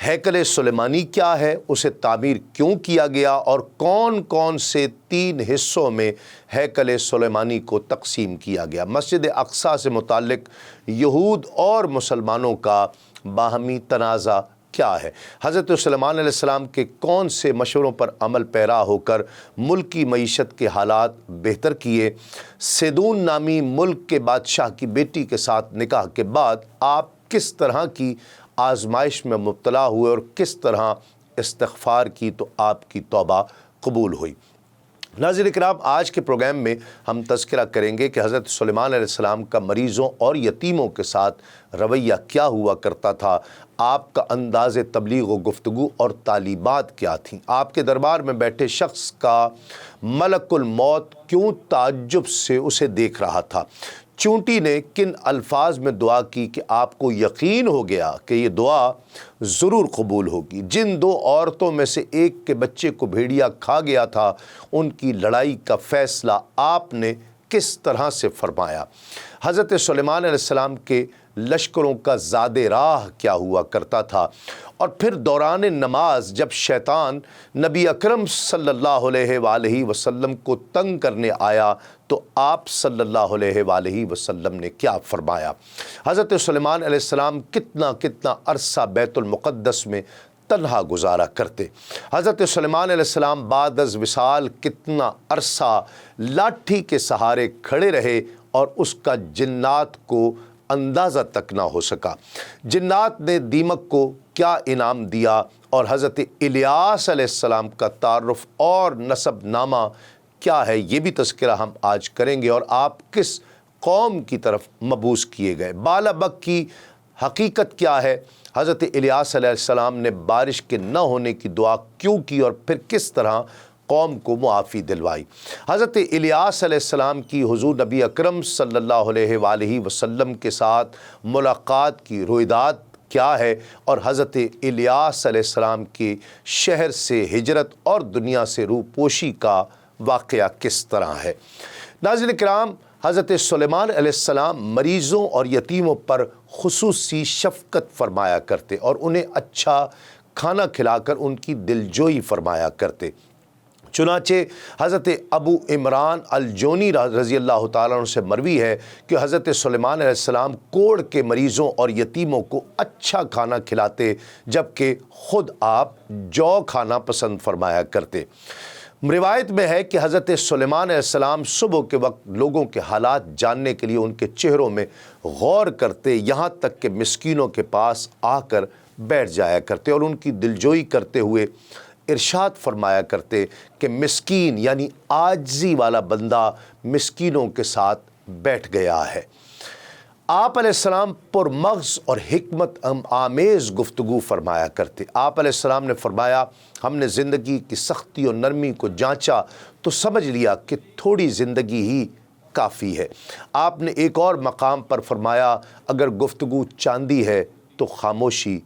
ہیکل سلیمانی کیا ہے، اسے تعمیر کیوں کیا گیا اور کون کون سے 3 حصوں میں ہیکل سلیمانی کو تقسیم کیا گیا۔ مسجد اقصیٰ سے متعلق یہود اور مسلمانوں کا باہمی تنازع کیا ہے۔ حضرت سلیمان علیہ السلام کے کون سے مشوروں پر عمل پیرا ہو کر ملک کی معیشت کے حالات بہتر کیے۔ سیدون نامی ملک کے بادشاہ کی بیٹی کے ساتھ نکاح کے بعد آپ کس طرح کی آزمائش میں مبتلا ہوئے اور کس طرح استغفار کی تو آپ کی توبہ قبول ہوئی۔ ناظرین کرام، آج کے پروگرام میں ہم تذکرہ کریں گے کہ حضرت سلیمان علیہ السلام کا مریضوں اور یتیموں کے ساتھ رویہ کیا ہوا کرتا تھا، آپ کا انداز تبلیغ و گفتگو اور تعلیمات کیا تھیں، آپ کے دربار میں بیٹھے شخص کا ملک الموت کیوں تعجب سے اسے دیکھ رہا تھا، چونٹی نے کن الفاظ میں دعا کی کہ آپ کو یقین ہو گیا کہ یہ دعا ضرور قبول ہوگی، جن 2 عورتوں میں سے ایک کے بچے کو بھیڑیا کھا گیا تھا ان کی لڑائی کا فیصلہ آپ نے کس طرح سے فرمایا۔ حضرت سلیمان علیہ السلام کے لشکروں کا زاد راہ کیا ہوا کرتا تھا، اور پھر دوران نماز جب شیطان نبی اکرم صلی اللہ علیہ وآلہ وسلم کو تنگ کرنے آیا تو آپ صلی اللہ علیہ وآلہ وسلم نے کیا فرمایا۔ حضرت سلیمان علیہ السلام کتنا عرصہ بیت المقدس میں تنہا گزارا کرتے۔ حضرت سلیمان علیہ السلام بعد از وصال کتنا عرصہ لاٹھی کے سہارے کھڑے رہے اور اس کا جنات کو اندازہ تک نہ ہو سکا۔ جنات نے دیمک کو کیا انعام دیا اور حضرت الیاس علیہ السلام کا تعارف اور نسب نامہ کیا ہے، یہ بھی تذکرہ ہم آج کریں گے، اور آپ کس قوم کی طرف مبعوث کیے گئے۔ بالابک کی حقیقت کیا ہے، حضرت الیاس علیہ السلام نے بارش کے نہ ہونے کی دعا کیوں کی اور پھر کس طرح قوم کو معافی دلوائی۔ حضرت الیاس علیہ السلام کی حضور نبی اکرم صلی اللہ علیہ وآلہ وسلم کے ساتھ ملاقات کی رویداد کیا ہے، اور حضرت الیاس علیہ السلام کے شہر سے ہجرت اور دنیا سے روپوشی کا واقعہ کس طرح ہے۔ ناظرین کرام، حضرت سلیمان علیہ السلام مریضوں اور یتیموں پر خصوصی شفقت فرمایا کرتے اور انہیں اچھا کھانا کھلا کر ان کی دلجوئی فرمایا کرتے۔ چنانچہ حضرت ابو عمران الجونی رضی اللہ تعالیٰ عنہ سے مروی ہے کہ حضرت سلیمان علیہ السلام کوڑ کے مریضوں اور یتیموں کو اچھا کھانا کھلاتے جبکہ خود آپ جو کھانا پسند فرمایا کرتے۔ روایت میں ہے کہ حضرت سلیمان علیہ السلام صبح کے وقت لوگوں کے حالات جاننے کے لیے ان کے چہروں میں غور کرتے، یہاں تک کہ مسکینوں کے پاس آ کر بیٹھ جایا کرتے اور ان کی دلجوئی کرتے ہوئے ارشاد فرمایا کرتے کہ مسکین یعنی عاجزی والا بندہ مسکینوں کے ساتھ بیٹھ گیا ہے۔ آپ علیہ السلام پرمغز اور حکمت آمیز گفتگو فرمایا کرتے۔ آپ علیہ السلام نے فرمایا ہم نے زندگی کی سختی اور نرمی کو جانچا تو سمجھ لیا کہ تھوڑی زندگی ہی کافی ہے۔ آپ نے ایک اور مقام پر فرمایا اگر گفتگو چاندی ہے تو خاموشی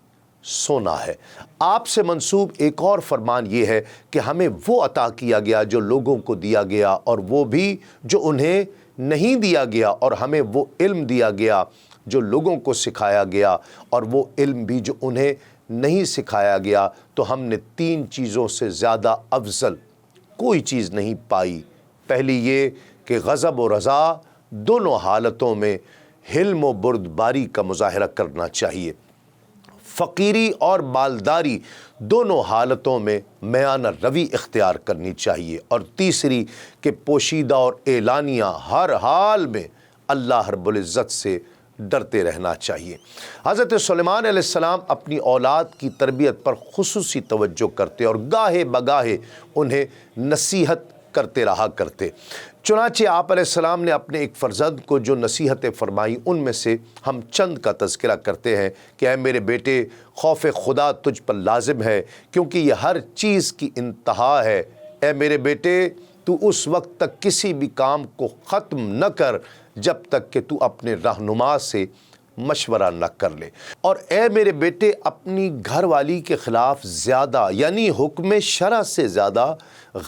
سونا ہے۔ آپ سے منسوب ایک اور فرمان یہ ہے کہ ہمیں وہ عطا کیا گیا جو لوگوں کو دیا گیا اور وہ بھی جو انہیں نہیں دیا گیا، اور ہمیں وہ علم دیا گیا جو لوگوں کو سکھایا گیا اور وہ علم بھی جو انہیں نہیں سکھایا گیا، تو ہم نے 3 چیزوں سے زیادہ افضل کوئی چیز نہیں پائی۔ پہلی یہ کہ غضب و رضا دونوں حالتوں میں حلم و بردباری کا مظاہرہ کرنا چاہیے، فقیری اور مالداری دونوں حالتوں میں میانہ روی اختیار کرنی چاہیے، اور تیسری کہ پوشیدہ اور اعلانیہ ہر حال میں اللہ رب العزت سے ڈرتے رہنا چاہیے۔ حضرت سلیمان علیہ السلام اپنی اولاد کی تربیت پر خصوصی توجہ کرتے اور گاہے بگاہے انہیں نصیحت کرتے رہا کرتے۔ چنانچہ آپ علیہ السلام نے اپنے ایک فرزند کو جو نصیحتیں فرمائی ان میں سے ہم چند کا تذکرہ کرتے ہیں کہ اے میرے بیٹے خوف خدا تجھ پر لازم ہے کیونکہ یہ ہر چیز کی انتہا ہے۔ اے میرے بیٹے تو اس وقت تک کسی بھی کام کو ختم نہ کر جب تک کہ تو اپنے رہنما سے مشورہ نہ کر لے، اور اے میرے بیٹے اپنی گھر والی کے خلاف زیادہ یعنی حکم شرع سے زیادہ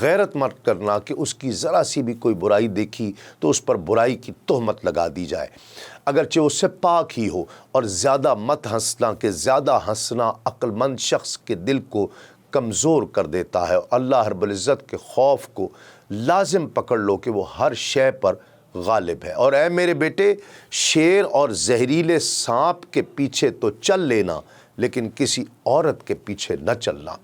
غیرت مت کرنا کہ اس کی ذرا سی بھی کوئی برائی دیکھی تو اس پر برائی کی تہمت لگا دی جائے، اگرچہ اس سے پاک ہی ہو، اور زیادہ مت ہنسنا کہ زیادہ ہنسنا عقل مند شخص کے دل کو کمزور کر دیتا ہے، اور اللہ رب العزت کے خوف کو لازم پکڑ لو کہ وہ ہر شے پر غالب ہے۔ اور اے میرے بیٹے شیر اور زہریلے سانپ کے پیچھے تو چل لینا لیکن کسی عورت کے پیچھے نہ چلنا۔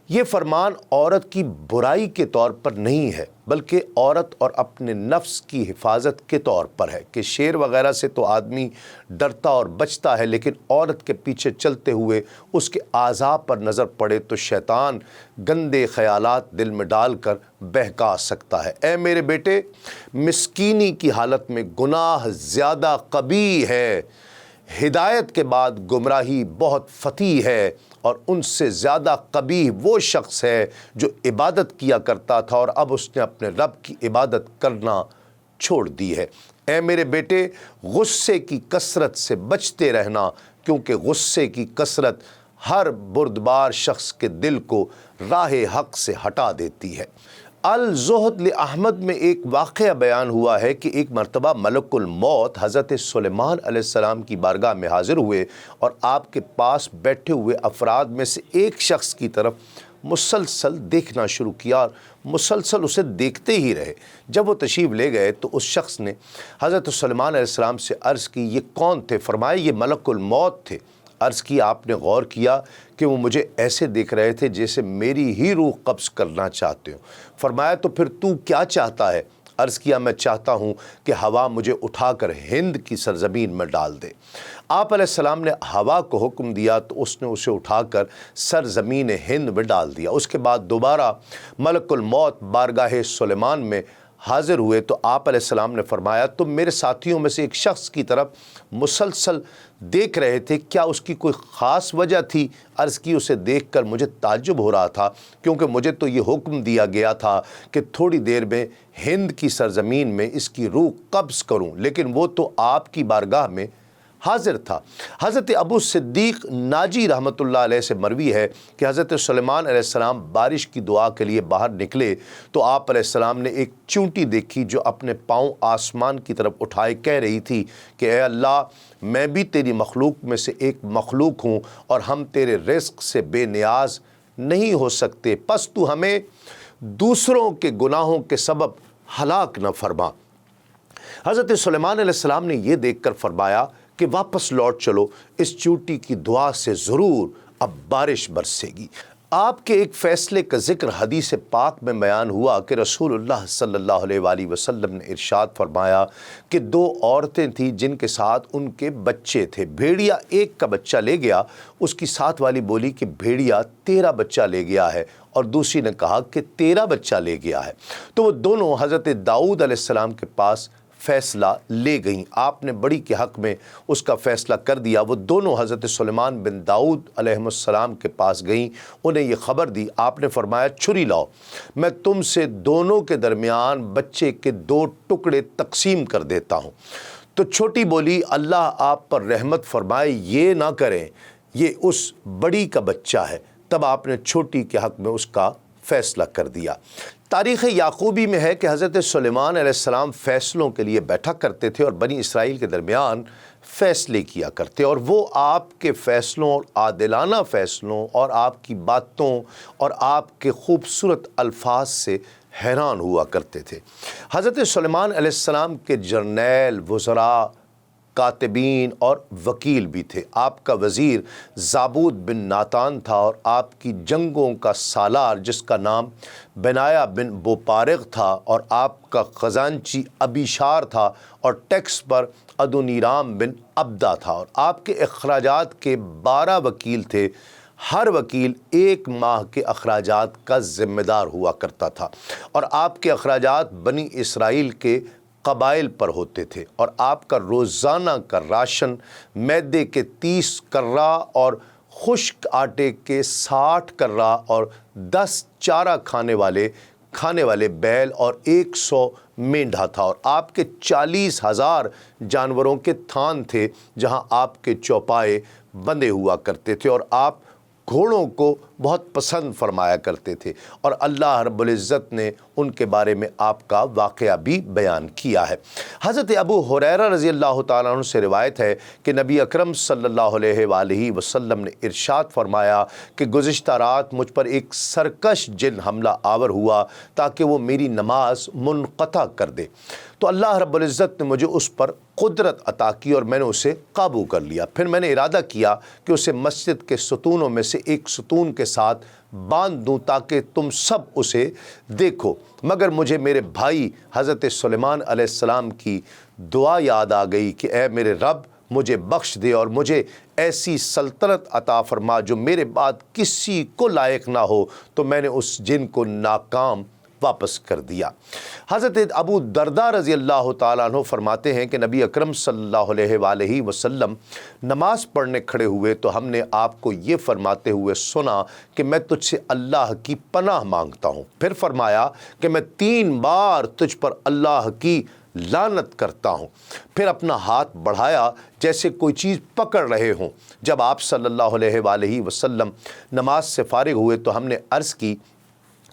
یہ فرمان عورت کی برائی کے طور پر نہیں ہے بلکہ عورت اور اپنے نفس کی حفاظت کے طور پر ہے کہ شیر وغیرہ سے تو آدمی ڈرتا اور بچتا ہے، لیکن عورت کے پیچھے چلتے ہوئے اس کے اعضاء پر نظر پڑے تو شیطان گندے خیالات دل میں ڈال کر بہکا سکتا ہے۔ اے میرے بیٹے مسکینی کی حالت میں گناہ زیادہ قبیح ہے، ہدایت کے بعد گمراہی بہت فتی ہے، اور ان سے زیادہ قبیح وہ شخص ہے جو عبادت کیا کرتا تھا اور اب اس نے اپنے رب کی عبادت کرنا چھوڑ دی ہے۔ اے میرے بیٹے غصے کی کثرت سے بچتے رہنا کیونکہ غصے کی کثرت ہر بردبار شخص کے دل کو راہ حق سے ہٹا دیتی ہے۔ الزہد لأحمد میں ایک واقعہ بیان ہوا ہے کہ ایک مرتبہ ملک الموت حضرت سلیمان علیہ السلام کی بارگاہ میں حاضر ہوئے اور آپ کے پاس بیٹھے ہوئے افراد میں سے ایک شخص کی طرف مسلسل دیکھنا شروع کیا اور مسلسل اسے دیکھتے ہی رہے۔ جب وہ تشریف لے گئے تو اس شخص نے حضرت سلیمان علیہ السلام سے عرض کی یہ کون تھے؟ فرمایا یہ ملک الموت تھے۔ عرض کی آپ نے غور کیا کہ وہ مجھے ایسے دیکھ رہے تھے جیسے میری ہی روح قبض کرنا چاہتے ہو۔ فرمایا تو پھر تو کیا چاہتا ہے؟ عرض کیا میں چاہتا ہوں کہ ہوا مجھے اٹھا کر ہند کی سرزمین میں ڈال دے۔ آپ علیہ السلام نے ہوا کو حکم دیا تو اس نے اسے اٹھا کر سرزمین ہند میں ڈال دیا۔ اس کے بعد دوبارہ ملک الموت بارگاہ سلیمان میں حاضر ہوئے تو آپ علیہ السلام نے فرمایا تم میرے ساتھیوں میں سے ایک شخص کی طرف مسلسل دیکھ رہے تھے، کیا اس کی کوئی خاص وجہ تھی؟ عرض کی اسے دیکھ کر مجھے تعجب ہو رہا تھا کیونکہ مجھے تو یہ حکم دیا گیا تھا کہ تھوڑی دیر میں ہند کی سرزمین میں اس کی روح قبض کروں، لیکن وہ تو آپ کی بارگاہ میں حاضر تھا۔ حضرت ابو صدیق ناجی رحمۃ اللہ علیہ سے مروی ہے کہ حضرت سلیمان علیہ السلام بارش کی دعا کے لیے باہر نکلے تو آپ علیہ السلام نے ایک چونٹی دیکھی جو اپنے پاؤں آسمان کی طرف اٹھائے کہہ رہی تھی کہ اے اللہ میں بھی تیری مخلوق میں سے ایک مخلوق ہوں اور ہم تیرے رزق سے بے نیاز نہیں ہو سکتے، پس تو ہمیں دوسروں کے گناہوں کے سبب ہلاک نہ فرما۔ حضرت سلیمان علیہ السلام نے یہ دیکھ کر فرمایا کہ واپس لوٹ چلو، اس چوٹی کی دعا سے ضرور اب بارش برسے گی۔ آپ کے ایک فیصلے کا ذکر حدیث پاک میں بیان ہوا کہ رسول اللہ صلی اللہ علیہ وآلہ وسلم نے ارشاد فرمایا کہ دو عورتیں تھیں جن کے ساتھ ان کے بچے تھے۔ بھیڑیا ایک کا بچہ لے گیا، اس کی ساتھ والی بولی کہ بھیڑیا تیرا بچہ لے گیا ہے، اور دوسری نے کہا کہ تیرا بچہ لے گیا ہے۔ تو وہ دونوں حضرت داؤد علیہ السلام کے پاس فیصلہ لے گئیں۔ آپ نے بڑی کے حق میں اس کا فیصلہ کر دیا۔ وہ دونوں حضرت سلیمان بن داؤد علیہ السلام کے پاس گئیں، انہیں یہ خبر دی۔ آپ نے فرمایا چھری لاؤ، میں تم سے دونوں کے درمیان بچے کے دو ٹکڑے تقسیم کر دیتا ہوں۔ تو چھوٹی بولی اللہ آپ پر رحمت فرمائے، یہ نہ کریں، یہ اس بڑی کا بچہ ہے۔ تب آپ نے چھوٹی کے حق میں اس کا فیصلہ کر دیا۔ تاریخ یعقوبی میں ہے کہ حضرت سلیمان علیہ السلام فیصلوں کے لیے بیٹھا کرتے تھے اور بنی اسرائیل کے درمیان فیصلے کیا کرتے، اور وہ آپ کے فیصلوں اور عادلانہ فیصلوں اور آپ کی باتوں اور آپ کے خوبصورت الفاظ سے حیران ہوا کرتے تھے۔ حضرت سلیمان علیہ السلام کے جرنیل، وزراء، کاتبین اور وکیل بھی تھے۔ آپ کا وزیر زابود بن ناتان تھا، اور آپ کی جنگوں کا سالار جس کا نام بنایا بن بوپارغ تھا، اور آپ کا خزانچی ابیشار تھا، اور ٹیکس پر ادونیرام بن ابدا تھا، اور آپ کے اخراجات کے 12 وکیل تھے۔ ہر وکیل 1 ماہ کے اخراجات کا ذمہ دار ہوا کرتا تھا، اور آپ کے اخراجات بنی اسرائیل کے قبائل پر ہوتے تھے، اور آپ کا روزانہ کا راشن میدے کے 30 کرہ اور خشک آٹے کے 60 کرہ اور 10 چارہ کھانے والے بیل اور 100 مینڈھا تھا، اور آپ کے 40,000 جانوروں کے تھان تھے جہاں آپ کے چوپائے بندھے ہوا کرتے تھے، اور آپ گھوڑوں کو بہت پسند فرمایا کرتے تھے، اور اللہ رب العزت نے ان کے بارے میں آپ کا واقعہ بھی بیان کیا ہے۔ حضرت ابو ہریرہ رضی اللہ تعالیٰ عنہ سے روایت ہے کہ نبی اکرم صلی اللہ علیہ وآلہ وسلم نے ارشاد فرمایا کہ گزشتہ رات مجھ پر ایک سرکش جن حملہ آور ہوا تاکہ وہ میری نماز منقطع کر دے، تو اللہ رب العزت نے مجھے اس پر قدرت عطا کی اور میں نے اسے قابو کر لیا۔ پھر میں نے ارادہ کیا کہ اسے مسجد کے ستونوں میں سے ایک ستون کے ساتھ باندھ دوں تاکہ تم سب اسے دیکھو، مگر مجھے میرے بھائی حضرت سلیمان علیہ السلام کی دعا یاد آ گئی کہ اے میرے رب، مجھے بخش دے اور مجھے ایسی سلطنت عطا فرما جو میرے بعد کسی کو لائق نہ ہو، تو میں نے اس جن کو ناکام واپس کر دیا۔ حضرت ابو درداء رضی اللہ تعالیٰ عنہ فرماتے ہیں کہ نبی اکرم صلی اللہ علیہ وآلہ وسلم نماز پڑھنے کھڑے ہوئے تو ہم نے آپ کو یہ فرماتے ہوئے سنا کہ میں تجھ سے اللہ کی پناہ مانگتا ہوں۔ پھر فرمایا کہ میں 3 بار تجھ پر اللہ کی لعنت کرتا ہوں۔ پھر اپنا ہاتھ بڑھایا جیسے کوئی چیز پکڑ رہے ہوں۔ جب آپ صلی اللہ علیہ وآلہ وسلم نماز سے فارغ ہوئے تو ہم نے عرض کی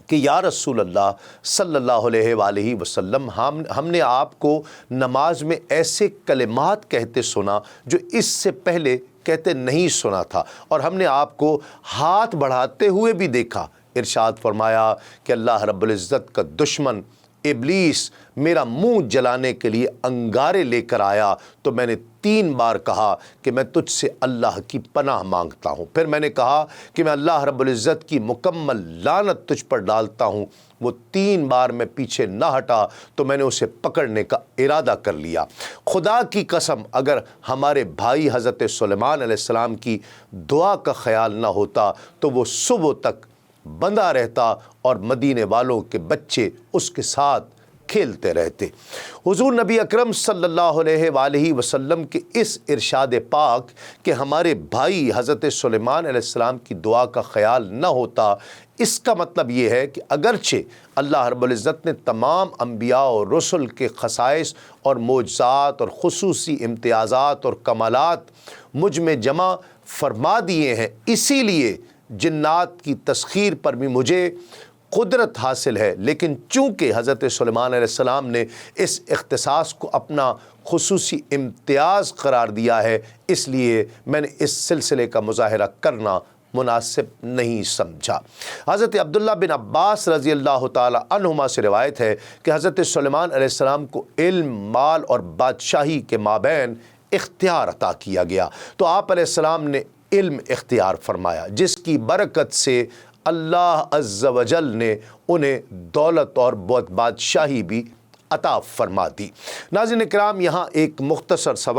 کہ یا رسول اللہ صلی اللہ علیہ وآلہ وسلم، ہم نے آپ کو نماز میں ایسے کلمات کہتے سنا جو اس سے پہلے کہتے نہیں سنا تھا، اور ہم نے آپ کو ہاتھ بڑھاتے ہوئے بھی دیکھا۔ ارشاد فرمایا کہ اللہ رب العزت کا دشمن ابلیس میرا منہ جلانے کے لیے انگارے لے کر آیا، تو میں نے 3 بار کہا کہ میں تجھ سے اللہ کی پناہ مانگتا ہوں۔ پھر میں نے کہا کہ میں اللہ رب العزت کی مکمل لعنت تجھ پر ڈالتا ہوں۔ وہ 3 بار میں پیچھے نہ ہٹا تو میں نے اسے پکڑنے کا ارادہ کر لیا۔ خدا کی قسم، اگر ہمارے بھائی حضرت سلیمان علیہ السلام کی دعا کا خیال نہ ہوتا تو وہ صبح تک بندہ رہتا اور مدینے والوں کے بچے اس کے ساتھ کھیلتے رہتے۔ حضور نبی اکرم صلی اللہ علیہ وآلہ وسلم کے اس ارشاد پاک کہ ہمارے بھائی حضرت سلیمان علیہ السلام کی دعا کا خیال نہ ہوتا، اس کا مطلب یہ ہے کہ اگرچہ اللہ رب العزت نے تمام انبیاء اور رسل کے خصائص اور معجزات اور خصوصی امتیازات اور کمالات مجھ میں جمع فرما دیے ہیں، اسی لیے جنات کی تسخیر پر بھی مجھے قدرت حاصل ہے، لیکن چونکہ حضرت سلیمان علیہ السلام نے اس اختصاص کو اپنا خصوصی امتیاز قرار دیا ہے، اس لیے میں نے اس سلسلے کا مظاہرہ کرنا مناسب نہیں سمجھا۔ حضرت عبداللہ بن عباس رضی اللہ تعالی عنہما سے روایت ہے کہ حضرت سلیمان علیہ السلام کو علم، مال اور بادشاہی کے مابین اختیار عطا کیا گیا، تو آپ علیہ السلام نے علم اختیار فرمایا، جس کی برکت سے اللہ عز و جل نے انہیں دولت اور بہت بادشاہی بھی عطا فرما دی۔ ناظرین کرام، یہاں ایک مختصر سا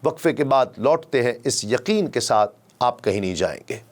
وقفے کے بعد لوٹتے ہیں اس یقین کے ساتھ آپ کہیں نہیں جائیں گے۔